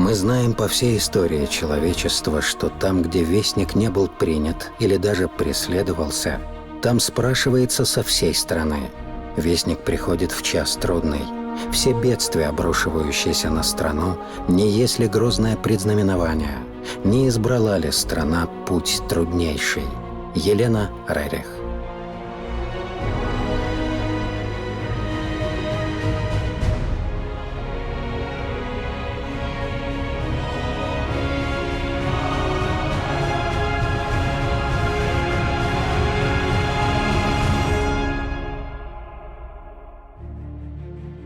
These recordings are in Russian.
Мы знаем по всей истории человечества, что там, где вестник не был принят или даже преследовался, там спрашивается со всей страны. Вестник приходит в час трудный. Все бедствия, обрушивающиеся на страну, не есть ли грозное предзнаменование, не избрала ли страна путь труднейший. Елена Рерих.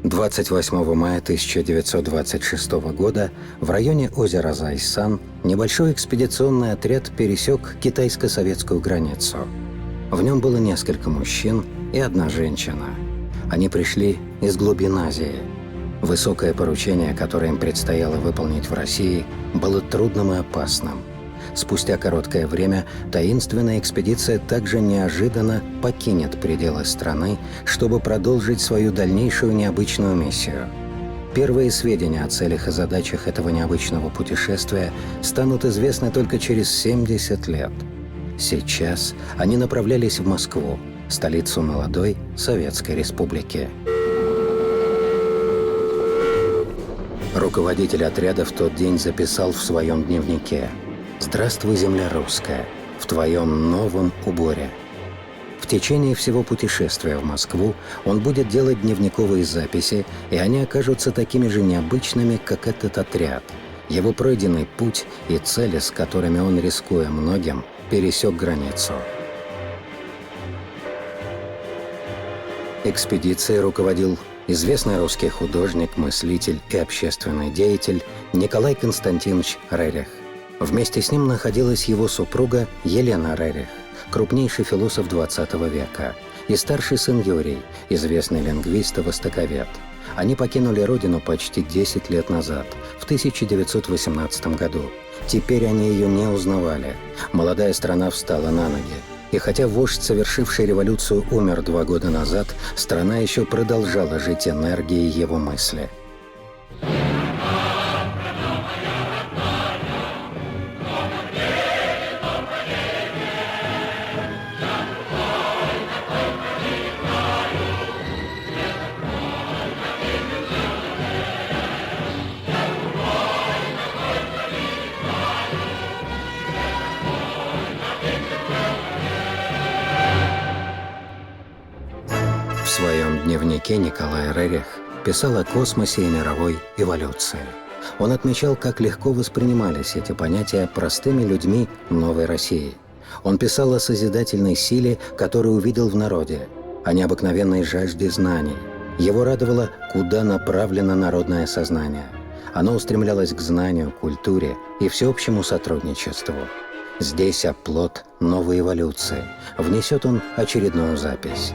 «28 мая 1926 года в районе озера Зайсан небольшой экспедиционный отряд пересек китайско-советскую границу. В нем было несколько мужчин и одна женщина. Они пришли из глубин Азии. Высокое поручение, которое им предстояло выполнить в России, было трудным и опасным. Спустя короткое время таинственная экспедиция также неожиданно покинет пределы страны, чтобы продолжить свою дальнейшую необычную миссию. Первые сведения о целях и задачах этого необычного путешествия станут известны только через 70 лет. Сейчас они направлялись в Москву, столицу молодой Советской Республики. Руководитель отряда в тот день записал в своем дневнике: «Здравствуй, земля русская, в твоем новом уборе». В течение всего путешествия в Москву он будет делать дневниковые записи, и они окажутся такими же необычными, как этот отряд, его пройденный путь и цели, с которыми он, рискуя многим, пересек границу. Экспедицией руководил известный русский художник, мыслитель и общественный деятель Николай Константинович Рерих. Вместе с ним находилась его супруга Елена Рерих, крупнейший философ XX века, и старший сын Юрий, известный лингвист и востоковед. Они покинули родину почти 10 лет назад, в 1918 году. Теперь они ее не узнавали. Молодая страна встала на ноги. И хотя вождь, совершивший революцию, умер 2 года назад, страна еще продолжала жить энергией его мысли. В своем дневнике Николай Рерих писал о космосе и мировой эволюции. Он отмечал, как легко воспринимались эти понятия простыми людьми новой России. Он писал о созидательной силе, которую увидел в народе, о необыкновенной жажде знаний. Его радовало, куда направлено народное сознание. Оно устремлялось к знанию, культуре и всеобщему сотрудничеству. Здесь оплот новой эволюции. Внесет он очередную запись.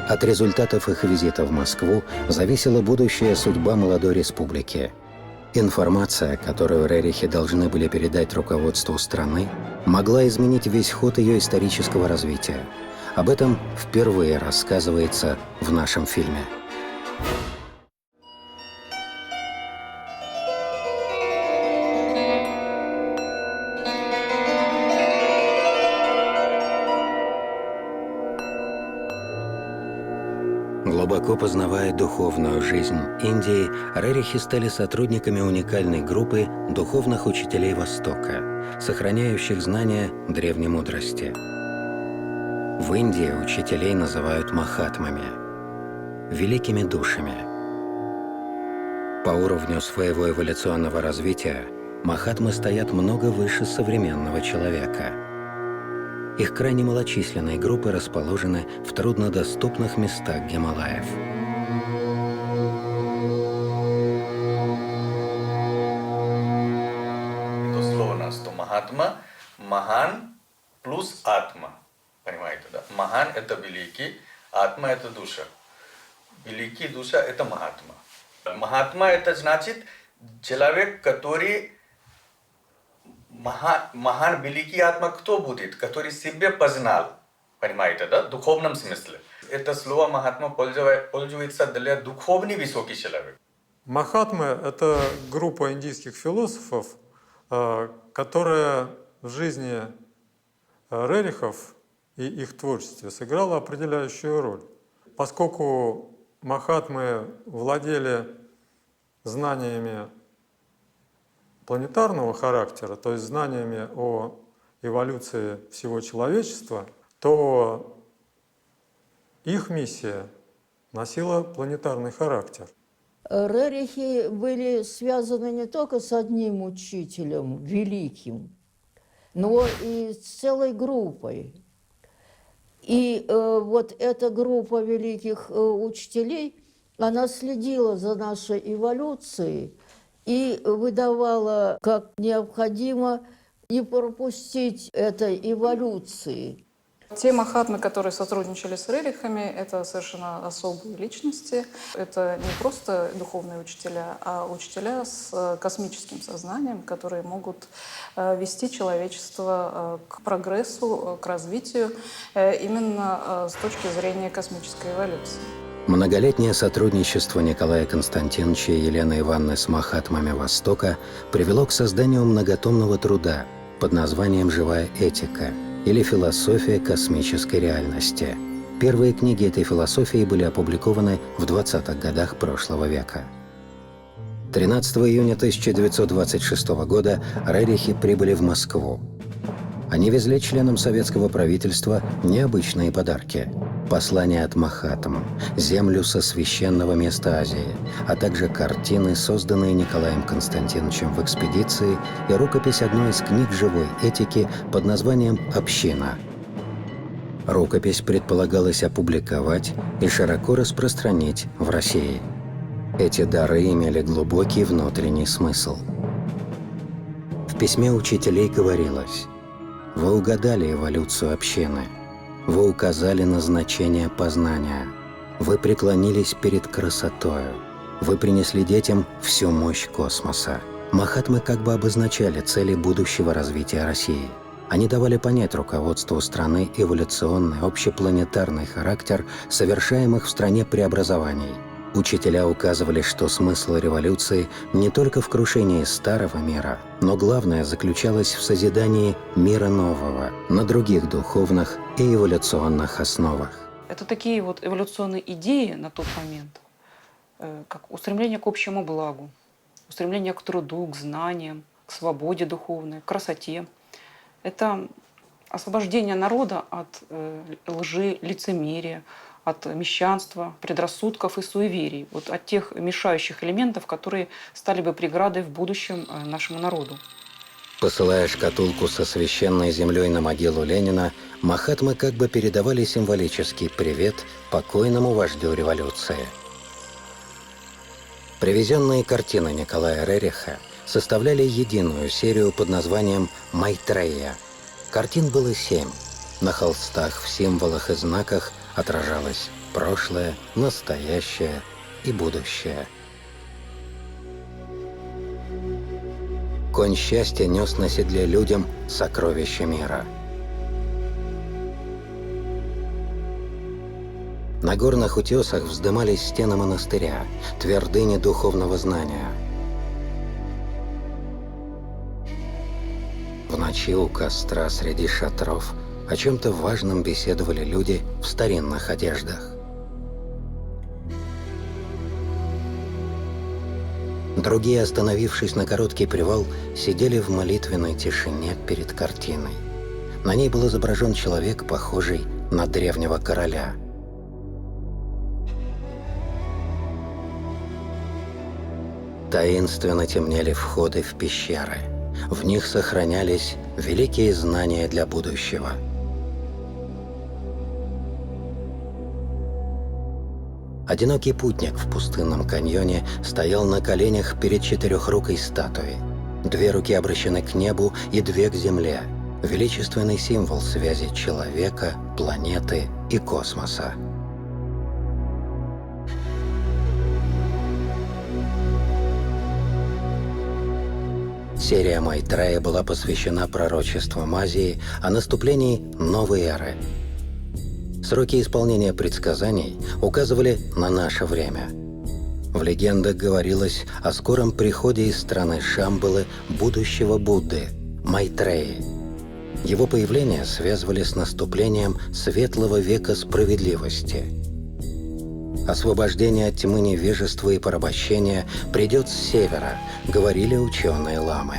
От результатов их визита в Москву зависела будущая судьба молодой республики. Информация, которую Рерихи должны были передать руководству страны, могла изменить весь ход ее исторического развития. Об этом впервые рассказывается в нашем фильме. Глубоко познавая духовную жизнь Индии, Рерихи стали сотрудниками уникальной группы духовных учителей Востока, сохраняющих знания древней мудрости. В Индии учителей называют махатмами, великими душами. По уровню своего эволюционного развития махатмы стоят много выше современного человека. Их крайне малочисленные группы расположены в труднодоступных местах Гималаев. Это слово, что махатма, махан плюс атма. Понимаете, да? Махан – это великий, атма – это душа. Великий душа – это махатма. Махатма – это значит человек, который Махан великий атма кто будет, который себе познал, понимаете, да, в духовном смысле. Это слово махатма пользуется для духовный высокий человек. Махатмы – это группа индийских философов, которая в жизни Рерихов и их творчестве сыграла определяющую роль. Поскольку махатмы владели знаниями планетарного характера, то есть знаниями о эволюции всего человечества, то их миссия носила планетарный характер. Рерихи были связаны не только с одним учителем, великим, но и с целой группой. И вот эта группа великих учителей, она следила за нашей эволюцией и выдавала, как необходимо не пропустить этой эволюции. Те махатмы, которые сотрудничали с рерихами, это совершенно особые личности. Это не просто духовные учителя, а учителя с космическим сознанием, которые могут вести человечество к прогрессу, к развитию именно с точки зрения космической эволюции. Многолетнее сотрудничество Николая Константиновича и Елены Ивановны с махатмами Востока привело к созданию многотомного труда под названием «Живая этика» или «Философия космической реальности». Первые книги этой философии были опубликованы в 20-х годах прошлого века. 13 июня 1926 года Рерихи прибыли в Москву. Они везли членам советского правительства необычные подарки. Послания от Махатм, землю со священного места Азии, а также картины, созданные Николаем Константиновичем в экспедиции, и рукопись одной из книг живой этики под названием «Община». Рукопись предполагалось опубликовать и широко распространить в России. Эти дары имели глубокий внутренний смысл. В письме учителей говорилось: «Вы угадали эволюцию общины. Вы указали на значение познания. Вы преклонились перед красотою. Вы принесли детям всю мощь космоса». Махатмы как бы обозначали цели будущего развития России. Они давали понять руководству страны эволюционный, общепланетарный характер совершаемых в стране преобразований. Учителя указывали, что смысл революции не только в крушении старого мира, но главное заключалось в созидании мира нового на других духовных и эволюционных основах. Это такие вот эволюционные идеи на тот момент, как устремление к общему благу, устремление к труду, к знаниям, к свободе духовной, к красоте. Это освобождение народа от лжи, лицемерия, от мещанства, предрассудков и суеверий, вот от тех мешающих элементов, которые стали бы преградой в будущем нашему народу. Посылая шкатулку со священной землей на могилу Ленина, махатмы как бы передавали символический привет покойному вождю революции. Привезенные картины Николая Рериха составляли единую серию под названием «Майтрея». Картин было 7. На холстах в символах и знаках отражалось прошлое, настоящее и будущее. Конь счастья нес на седле людям сокровища мира. На горных утесах вздымались стены монастыря, твердыни духовного знания. В ночи у костра среди шатров о чем-то важном беседовали люди в старинных одеждах. Другие, остановившись на короткий привал, сидели в молитвенной тишине перед картиной. На ней был изображен человек, похожий на древнего короля. Таинственно темнели входы в пещеры. В них сохранялись великие знания для будущего. Одинокий путник в пустынном каньоне стоял на коленях перед четырехрукой статуей. 2 руки обращены к небу и 2 к земле. Величественный символ связи человека, планеты и космоса. Серия Майтрея была посвящена пророчествам Азии о наступлении новой эры. Сроки исполнения предсказаний указывали на наше время. В легендах говорилось о скором приходе из страны Шамбалы будущего Будды – Майтреи. Его появление связывали с наступлением светлого века справедливости. Освобождение от тьмы невежества и порабощения придет с севера, говорили ученые-ламы.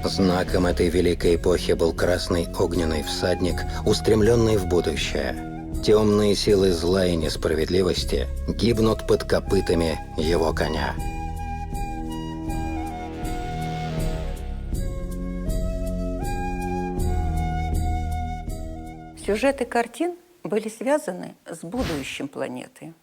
Знаком этой великой эпохи был красный огненный всадник, устремленный в будущее. Темные силы зла и несправедливости гибнут под копытами его коня. Сюжеты картин были связаны с будущим планеты.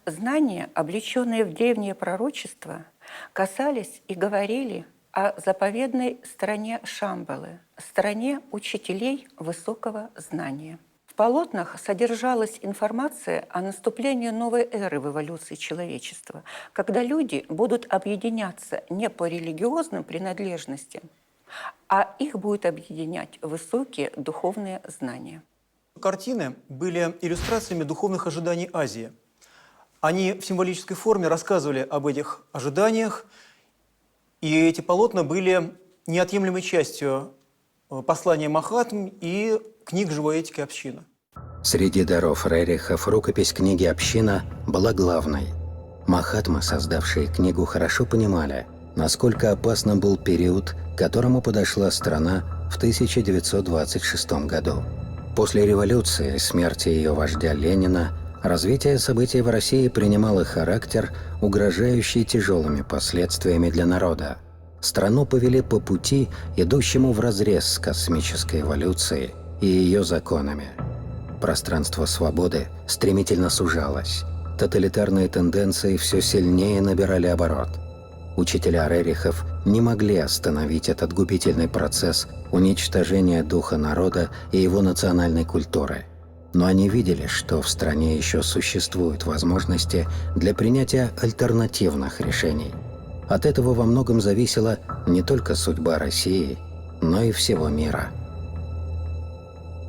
Знания, облеченные в древние пророчества, касались и говорили о заповедной стране Шамбалы, стране учителей высокого знания. В полотнах содержалась информация о наступлении новой эры в эволюции человечества, когда люди будут объединяться не по религиозным принадлежностям, а их будет объединять высокие духовные знания. Картины были иллюстрациями духовных ожиданий Азии. Они в символической форме рассказывали об этих ожиданиях, и эти полотна были неотъемлемой частью послания Махатм и книг живой этики общины. Среди даров Рерихов рукопись книги «Община» была главной. Махатмы, создавшие книгу, хорошо понимали, насколько опасным был период, к которому подошла страна в 1926 году. После революции и смерти ее вождя Ленина развитие событий в России принимало характер, угрожающий тяжелыми последствиями для народа. Страну повели по пути, идущему вразрез с космической эволюцией и ее законами. Пространство свободы стремительно сужалось. Тоталитарные тенденции все сильнее набирали оборот. Учителя Рерихов не могли остановить этот губительный процесс уничтожения духа народа и его национальной культуры. Но они видели, что в стране еще существуют возможности для принятия альтернативных решений. От этого во многом зависела не только судьба России, но и всего мира.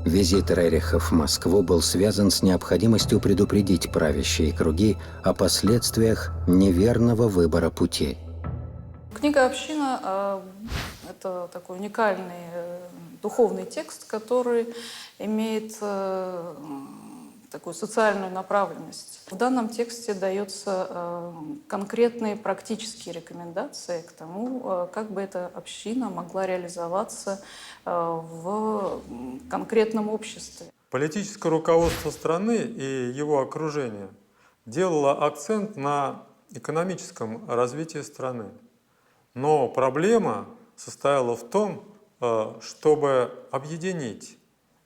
Визит Рерихов в Москву был связан с необходимостью предупредить правящие круги о последствиях неверного выбора пути. Книга «Община» — это такой уникальный духовный текст, который имеет такую социальную направленность. В данном тексте даются конкретные практические рекомендации к тому, как бы эта община могла реализоваться в конкретном обществе. Политическое руководство страны и его окружение делало акцент на экономическом развитии страны. Но проблема состояла в том, чтобы объединить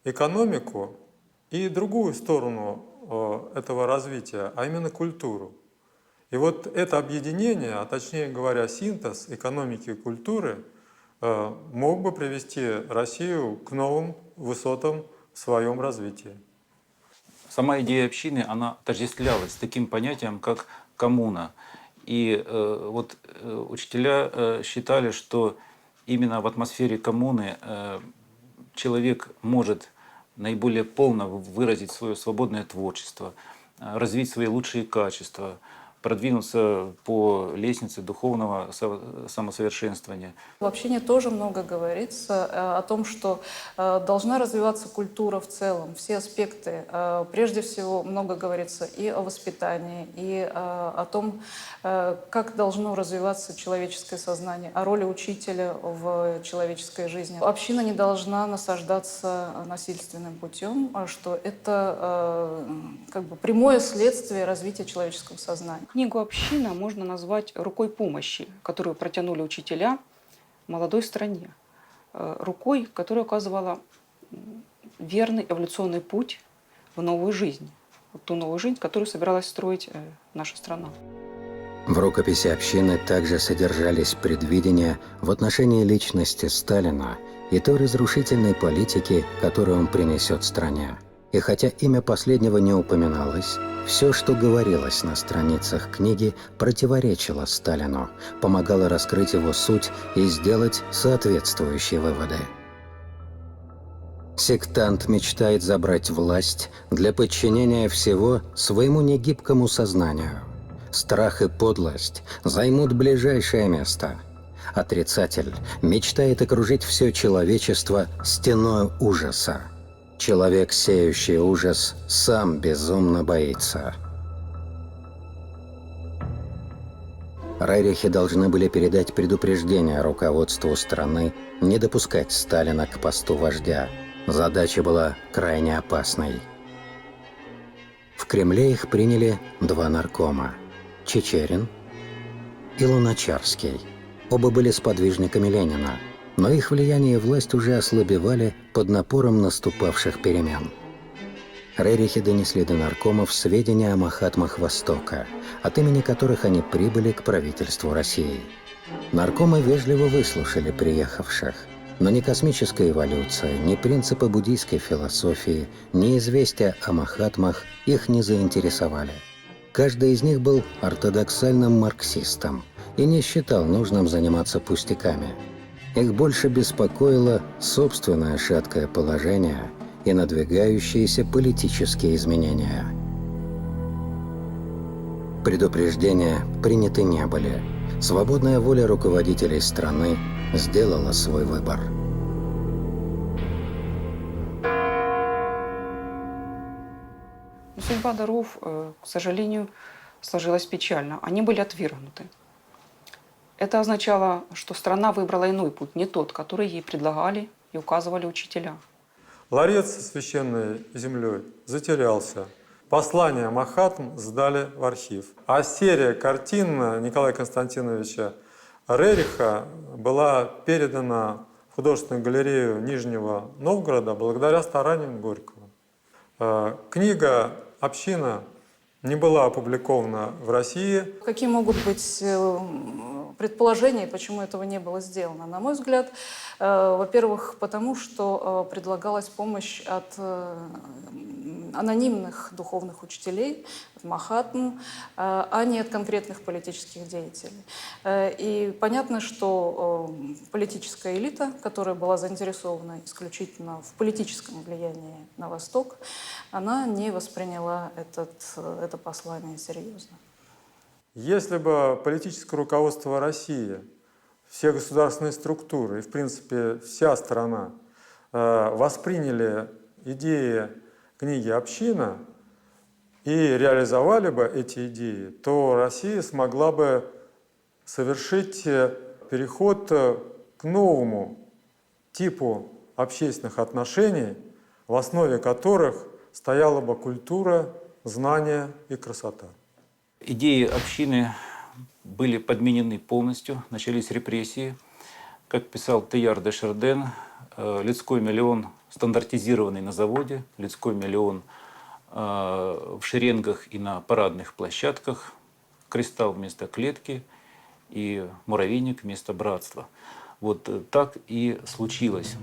экономику и другую сторону этого развития, а именно культуру. И вот это объединение, а точнее говоря, синтез экономики и культуры мог бы привести Россию к новым высотам в своем развитии. Сама идея общины, она отождествлялась с таким понятием, как коммуна. И вот учителя считали, что именно в атмосфере коммуны человек может наиболее полно выразить свое свободное творчество, развить свои лучшие качества, продвинуться по лестнице духовного самосовершенствования. В общине тоже много говорится о том, что должна развиваться культура в целом, все аспекты. Прежде всего много говорится и о воспитании, и о том, как должно развиваться человеческое сознание, о роли учителя в человеческой жизни. Община не должна насаждаться насильственным путем, что это как бы прямое следствие развития человеческого сознания. Книгу «Община» можно назвать рукой помощи, которую протянули учителя молодой стране. Рукой, которая указывала верный эволюционный путь в новую жизнь. Вот ту новую жизнь, которую собиралась строить наша страна. В рукописи «Общины» также содержались предвидения в отношении личности Сталина и той разрушительной политики, которую он принесет стране. И хотя имя последнего не упоминалось, все, что говорилось на страницах книги, противоречило Сталину, помогало раскрыть его суть и сделать соответствующие выводы. Сектант мечтает забрать власть для подчинения всего своему негибкому сознанию. Страх и подлость займут ближайшее место. Отрицатель мечтает окружить все человечество стеною ужаса. Человек, сеющий ужас, сам безумно боится. Рерихи должны были передать предупреждение руководству страны не допускать Сталина к посту вождя. Задача была крайне опасной. В Кремле их приняли два наркома – Чичерин и Луначарский. Оба были сподвижниками Ленина, но их влияние и власть уже ослабевали под напором наступавших перемен. Рерихи донесли до наркомов сведения о махатмах Востока, от имени которых они прибыли к правительству России. Наркомы вежливо выслушали приехавших, но ни космическая эволюция, ни принципы буддийской философии, ни известия о махатмах их не заинтересовали. Каждый из них был ортодоксальным марксистом и не считал нужным заниматься пустяками. Их больше беспокоило собственное шаткое положение и надвигающиеся политические изменения. Предупреждения приняты не были. Свободная воля руководителей страны сделала свой выбор. Судьба даров, к сожалению, сложилась печально. Они были отвергнуты. Это означало, что страна выбрала иной путь, не тот, который ей предлагали и указывали учителя. Ларец со священной землей затерялся. Послания Махатм сдали в архив. А серия картин Николая Константиновича Рериха была передана в художественную галерею Нижнего Новгорода благодаря стараниям Горького. Книга «Община» не была опубликована в России. Какие могут быть предположения, почему этого не было сделано? На мой взгляд, во-первых, потому что предлагалась помощь от анонимных духовных учителей, от махатм, а не от конкретных политических деятелей. И понятно, что политическая элита, которая была заинтересована исключительно в политическом влиянии на Восток, она не восприняла это послание серьезно. Если бы политическое руководство России, все государственные структуры и, в принципе, вся страна восприняли идеи книги «Община» и реализовали бы эти идеи, то Россия смогла бы совершить переход к новому типу общественных отношений, в основе которых стояла бы культура, знания и красота. Идеи общины были подменены полностью, начались репрессии. Как писал Теяр де Шарден, людской миллион стандартизированный на заводе, людской миллион в шеренгах и на парадных площадках, кристалл вместо клетки и муравейник вместо братства. Вот так и случилось.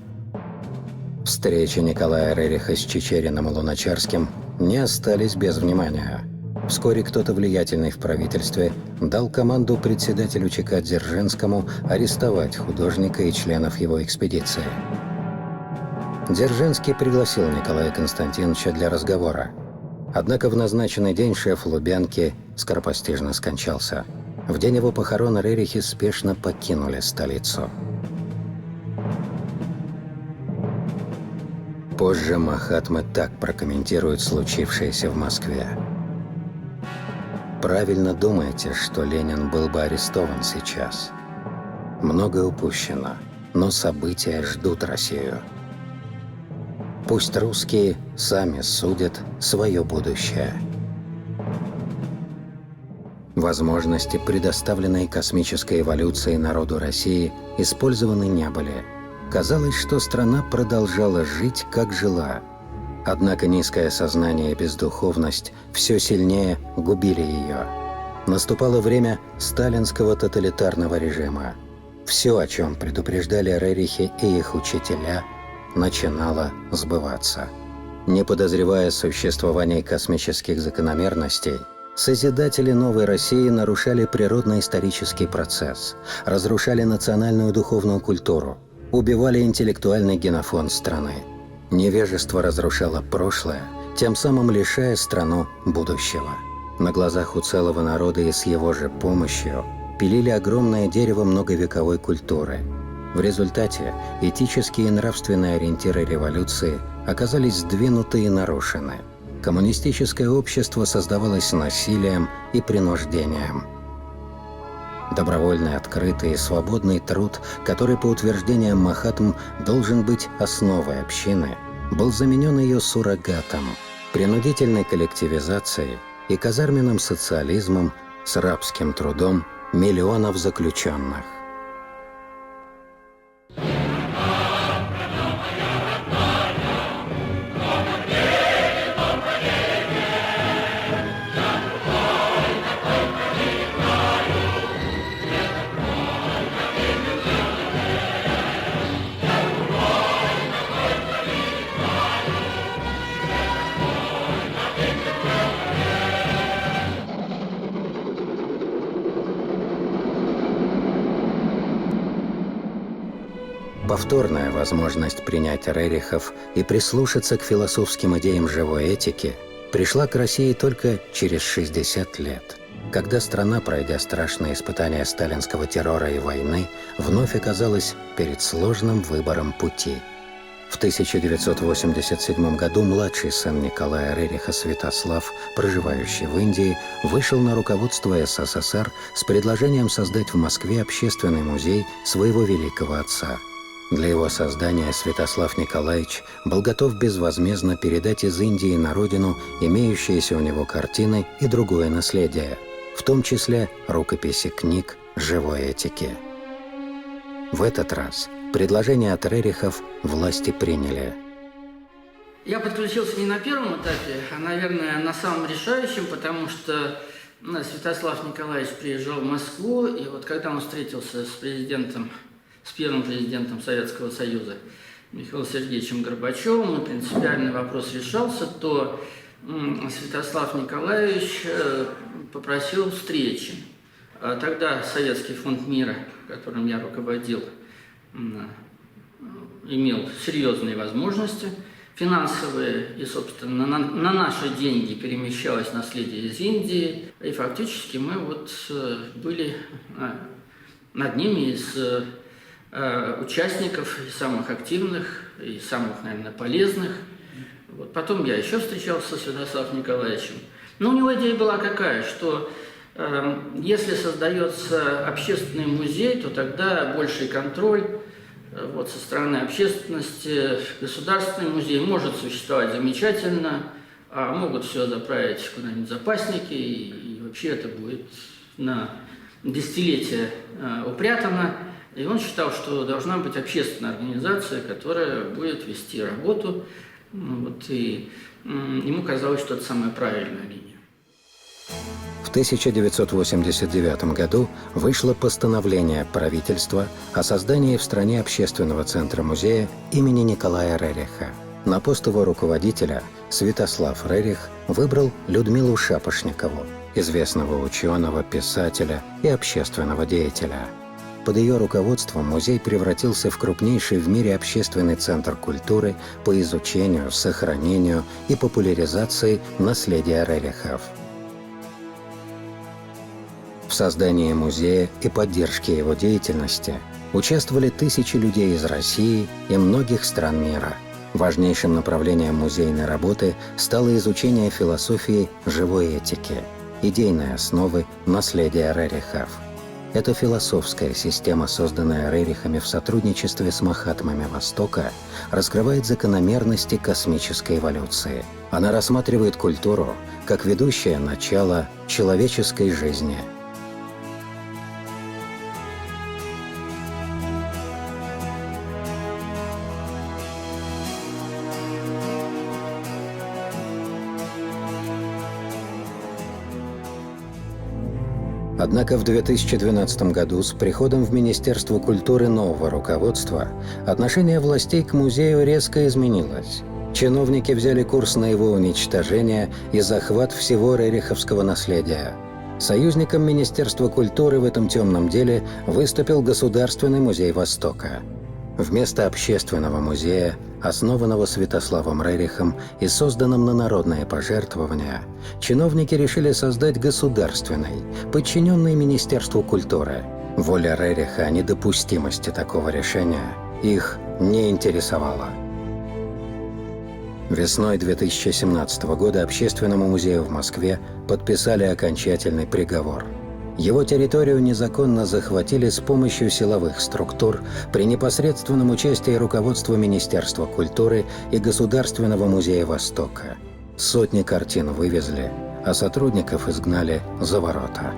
Встречи Николая Рериха с Чичериным и Луначарским не остались без внимания. Вскоре кто-то влиятельный в правительстве дал команду председателю ЧК Дзержинскому арестовать художника и членов его экспедиции. Дзержинский пригласил Николая Константиновича для разговора. Однако в назначенный день шеф Лубянки скоропостижно скончался. В день его похорон Рерихи спешно покинули столицу. Позже махатмы так прокомментируют случившееся в Москве. Правильно думаете, что Ленин был бы арестован сейчас. Многое упущено, но события ждут Россию. Пусть русские сами судят свое будущее. Возможности, предоставленные космической эволюцией народу России, использованы не были. Казалось, что страна продолжала жить, как жила. Однако низкое сознание и бездуховность все сильнее губили ее. Наступало время сталинского тоталитарного режима. Все, о чем предупреждали Рерихи и их учителя, начинало сбываться. Не подозревая существования космических закономерностей, созидатели новой России нарушали природно-исторический процесс, разрушали национальную духовную культуру, убивали интеллектуальный генофонд страны. Невежество разрушало прошлое, тем самым лишая страну будущего. На глазах у целого народа и с его же помощью пилили огромное дерево многовековой культуры. В результате этические и нравственные ориентиры революции оказались сдвинуты и нарушены. Коммунистическое общество создавалось насилием и принуждением. Добровольный, открытый и свободный труд, который, по утверждениям Махатм, должен быть основой общины, был заменен ее суррогатом, принудительной коллективизацией и казарменным социализмом с рабским трудом миллионов заключенных. Повторная возможность принять Рерихов и прислушаться к философским идеям живой этики пришла к России только через 60 лет, когда страна, пройдя страшные испытания сталинского террора и войны, вновь оказалась перед сложным выбором пути. В 1987 году младший сын Николая Рериха Святослав, проживающий в Индии, вышел на руководство СССР с предложением создать в Москве общественный музей своего великого отца. Для его создания Святослав Николаевич был готов безвозмездно передать из Индии на родину имеющиеся у него картины и другое наследие, в том числе рукописи книг живой этики. В этот раз предложение от Рерихов власти приняли. Я подключился не на первом этапе, а, наверное, на самом решающем, потому что Святослав Николаевич приезжал в Москву, и вот когда он встретился с первым президентом Советского Союза Михаилом Сергеевичем Горбачевым, и принципиальный вопрос решался, то Святослав Николаевич попросил встречи. Тогда Советский фонд мира, которым я руководил, имел серьезные возможности финансовые, и, собственно, на наши деньги перемещалось наследие из Индии, и фактически мы вот были одними из участников, и самых активных, и самых, наверное, полезных. Вот. Потом я еще встречался с Святославом Николаевичем. Но у него идея была какая, что если создается общественный музей, то тогда больший контроль вот, со стороны общественности. Государственный музей может существовать замечательно, а могут все заправить куда-нибудь в запасники, и вообще это будет на десятилетия упрятано. И он считал, что должна быть общественная организация, которая будет вести работу. Вот, и ему казалось, что это самая правильная линия. В 1989 году вышло постановление правительства о создании в стране общественного центра-музея имени Николая Рериха. На пост его руководителя Святослав Рерих выбрал Людмилу Шапошникову, известного ученого, писателя и общественного деятеля. Под ее руководством музей превратился в крупнейший в мире общественный центр культуры по изучению, сохранению и популяризации наследия Рерихов. В создании музея и поддержке его деятельности участвовали тысячи людей из России и многих стран мира. Важнейшим направлением музейной работы стало изучение философии живой этики, идейной основы наследия Рерихов. Эта философская система, созданная Рерихами в сотрудничестве с Махатмами Востока, раскрывает закономерности космической эволюции. Она рассматривает культуру как ведущее начало человеческой жизни. Однако в 2012 году с приходом в Министерство культуры нового руководства отношение властей к музею резко изменилось. Чиновники взяли курс на его уничтожение и захват всего рериховского наследия. Союзником Министерства культуры в этом темном деле выступил Государственный музей Востока. Вместо общественного музея основанного Святославом Рерихом и созданном на народные пожертвования, чиновники решили создать государственный, подчиненный Министерству культуры. Воля Рериха о недопустимости такого решения их не интересовала. Весной 2017 года Общественному музею в Москве подписали окончательный приговор. Его территорию незаконно захватили с помощью силовых структур при непосредственном участии руководства Министерства культуры и Государственного музея Востока. Сотни картин вывезли, а сотрудников изгнали за ворота.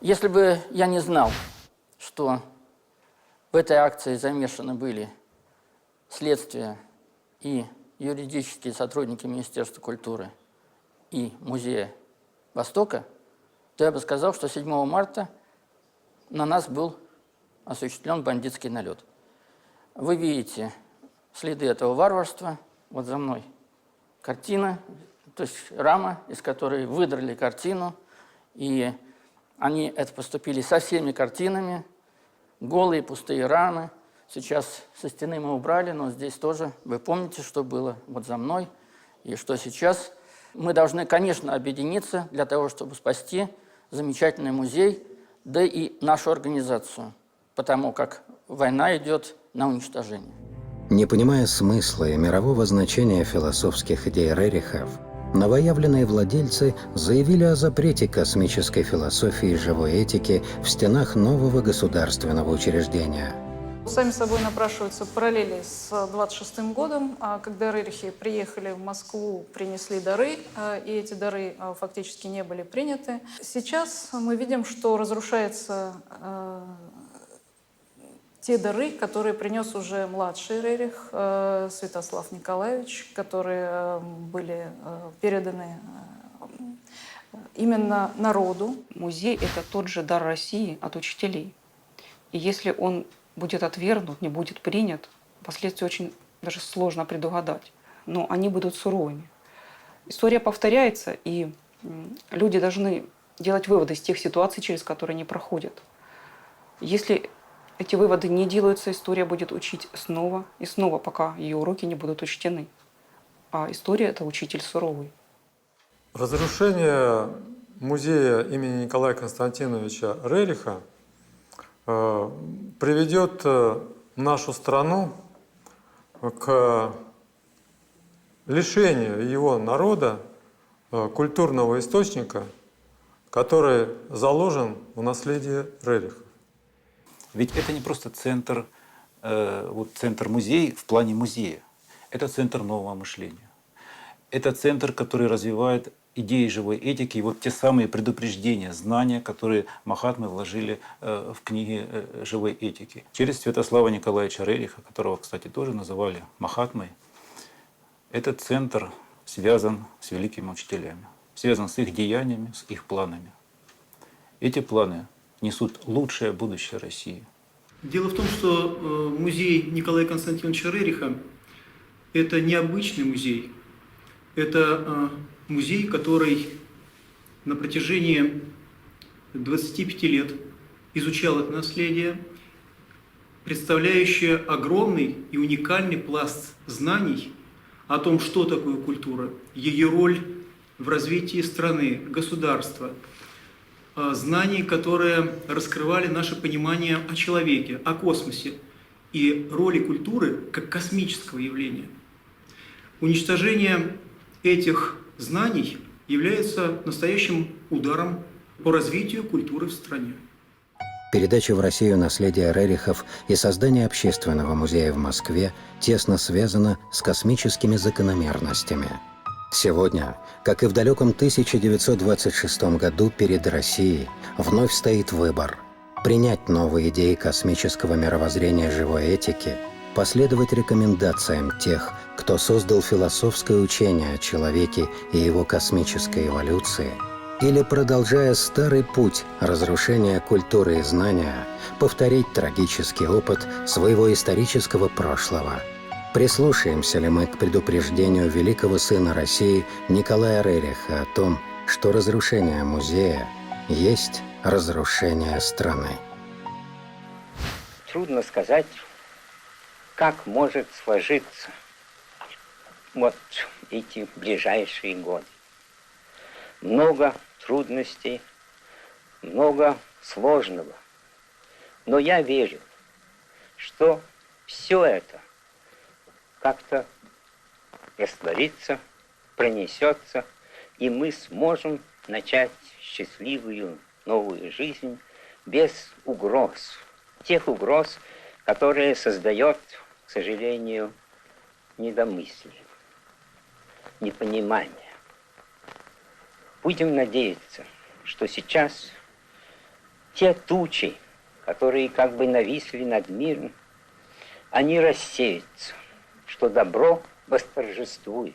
Если бы я не знал, что в этой акции замешаны были следствие и юридические сотрудники Министерства культуры и Музея Востока, то я бы сказал, что 7 марта на нас был осуществлен бандитский налет. Вы видите следы этого варварства. Вот за мной картина, то есть рама, из которой выдрали картину, и они это поступили со всеми картинами, голые пустые рамы. Сейчас со стены мы убрали, но здесь тоже, вы помните, что было вот за мной и что сейчас. Мы должны, конечно, объединиться для того, чтобы спасти замечательный музей, да и нашу организацию, потому как война идет на уничтожение. Не понимая смысла и мирового значения философских идей Рерихов, новоявленные владельцы заявили о запрете космической философии и живой этики в стенах нового государственного учреждения. Сами собой напрашиваются параллели с 26-м годом, когда Рерихи приехали в Москву, принесли дары, и эти дары фактически не были приняты. Сейчас мы видим, что разрушаются те дары, которые принес уже младший Рерих, Святослав Николаевич, которые были переданы именно народу. Музей – это тот же дар России от учителей. И если он будет отвергнут, не будет принят, последствия очень даже сложно предугадать. Но они будут суровыми. История повторяется, и люди должны делать выводы из тех ситуаций, через которые они проходят. Если эти выводы не делаются, история будет учить снова и снова, пока ее уроки не будут учтены. А история – это учитель суровый. Разрушение музея имени Николая Константиновича Рериха приведет нашу страну к лишению его народа культурного источника, который заложен в наследии Рериха. Ведь это не просто центр, центр музей в плане музея. Это центр нового мышления. Это центр, который развивает идеи живой этики и вот те самые предупреждения, знания, которые Махатмы вложили в книги живой этики. Через Святослава Николаевича Рериха, которого, кстати, тоже называли Махатмой, этот центр связан с великими учителями, связан с их деяниями, с их планами. Эти планы несут лучшее будущее России. Дело в том, что музей Николая Константиновича Рериха – это необычный музей. Это музей, который на протяжении 25 лет изучал это наследие, представляющее огромный и уникальный пласт знаний о том, что такое культура, ее роль в развитии страны, государства, знаний, которые раскрывали наше понимание о человеке, о космосе и роли культуры как космического явления. Уничтожение этих знаний является настоящим ударом по развитию культуры в стране. Передача в Россию наследия Рерихов и создание общественного музея в Москве тесно связано с космическими закономерностями. Сегодня, как и в далеком 1926 году, перед Россией вновь стоит выбор – принять новые идеи космического мировоззрения живой этики, последовать рекомендациям тех, кто создал философское учение о человеке и его космической эволюции, или, продолжая старый путь разрушения культуры и знания, повторить трагический опыт своего исторического прошлого. Прислушаемся ли мы к предупреждению великого сына России Николая Рериха о том, что разрушение музея есть разрушение страны? Трудно сказать, как может сложиться вот эти ближайшие годы. Много трудностей, много сложного. Но я верю, что все это как-то растворится, пронесется, и мы сможем начать счастливую новую жизнь без угроз. Тех угроз, которые создает, к сожалению, недомыслие, непонимание. Будем надеяться, что сейчас те тучи, которые как бы нависли над миром, они рассеются, что добро восторжествует.